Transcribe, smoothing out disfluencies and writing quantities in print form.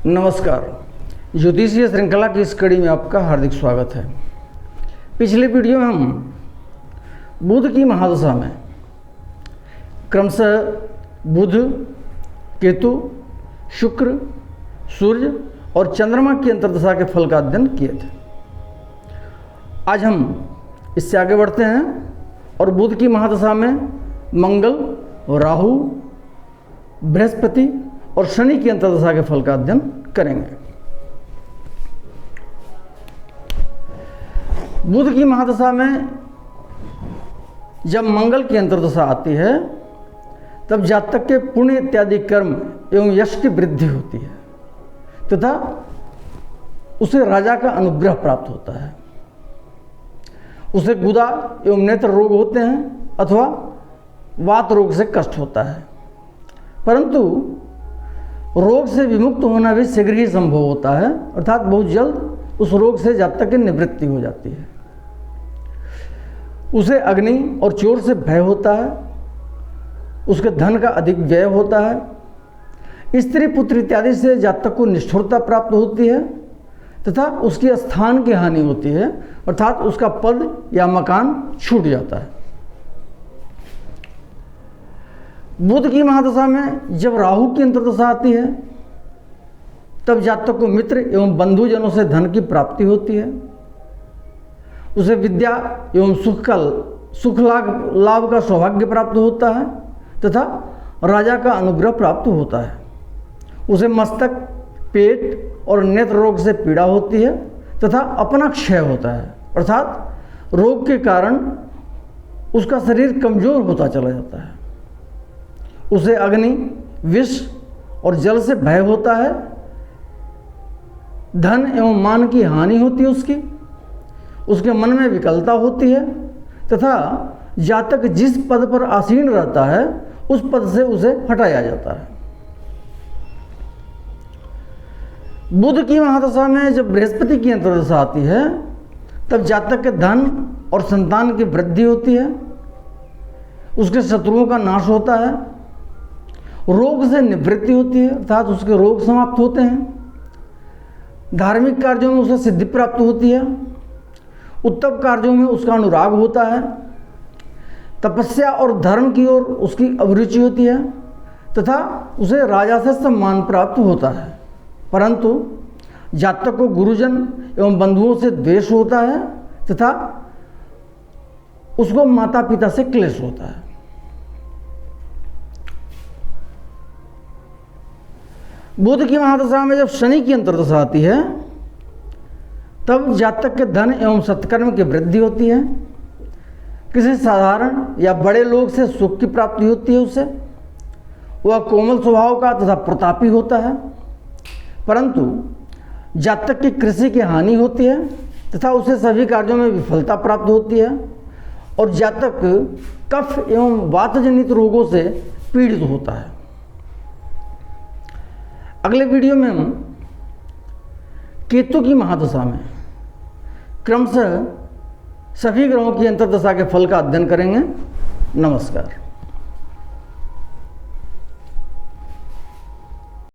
नमस्कार। ज्योतिषीय श्रृंखला की इस कड़ी में आपका हार्दिक स्वागत है। पिछले वीडियो में हम बुध की महादशा में क्रमशः बुध, केतु, शुक्र, सूर्य और चंद्रमा की अंतर्दशा के फल का अध्ययन किए थे। आज हम इससे आगे बढ़ते हैं और बुध की महादशा में मंगल, राहु, बृहस्पति और शनि की अंतर्दशा के फल का अध्ययन करेंगे। बुध की महादशा में जब मंगल की अंतर्दशा आती है तब जातक के पुण्य इत्यादि कर्म एवं यश की वृद्धि होती है तथा उसे राजा का अनुग्रह प्राप्त होता है। उसे गुदा एवं नेत्र रोग होते हैं अथवा वात रोग से कष्ट होता है, परंतु रोग से विमुक्त होना भी शीघ्र ही संभव होता है, अर्थात बहुत जल्द उस रोग से जातक की निवृत्ति हो जाती है। उसे अग्नि और चोर से भय होता है, उसके धन का अधिक व्यय होता है, स्त्री पुत्र इत्यादि से जातक को निष्ठुरता प्राप्त होती है तथा उसकी स्थान की हानि होती है, अर्थात उसका पद या मकान छूट जाता है। बुध की महादशा में जब राहु की अंतर्दशा आती है तब जातक को मित्र एवं बंधुजनों से धन की प्राप्ति होती है। उसे विद्या एवं सुख लाभ का सौभाग्य प्राप्त होता है तथा राजा का अनुग्रह प्राप्त होता है। उसे मस्तक, पेट और नेत्र रोग से पीड़ा होती है तथा अपना क्षय होता है, अर्थात रोग के कारण उसका शरीर कमजोर होता चला जाता है। उसे अग्नि, विष और जल से भय होता है, धन एवं मान की हानि होती है उसके मन में विकलता होती है तथा जातक जिस पद पर आसीन रहता है उस पद से उसे हटाया जाता है। बुध की महादशा में जब बृहस्पति की अंतर्दशा आती है तब जातक के धन और संतान की वृद्धि होती है, उसके शत्रुओं का नाश होता है, रोग से निवृत्ति होती है, अर्थात उसके रोग समाप्त होते हैं, धार्मिक कार्यों में उसे सिद्धि प्राप्त होती है, उत्तम कार्यों में उसका अनुराग होता है, तपस्या और धर्म की ओर उसकी अभिरुचि होती है तथा उसे राजा से सम्मान प्राप्त होता है, परंतु जातक को गुरुजन एवं बंधुओं से द्वेष होता है तथा उसको माता पिता से क्लेश होता है। बुध की महादशा में जब शनि की अंतर्दशा आती है तब जातक के धन एवं सत्कर्म की वृद्धि होती है, किसी साधारण या बड़े लोग से सुख की प्राप्ति होती है। उसे वह कोमल स्वभाव का तथा प्रतापी होता है, परंतु जातक की कृषि की हानि होती है तथा उसे सभी कार्यों में विफलता प्राप्त होती है और जातक कफ एवं वातजनित रोगों से पीड़ित होता है। अगले वीडियो में हम केतु की महादशा में क्रमशः सभी ग्रहों की अंतर्दशा के फल का अध्ययन करेंगे। नमस्कार।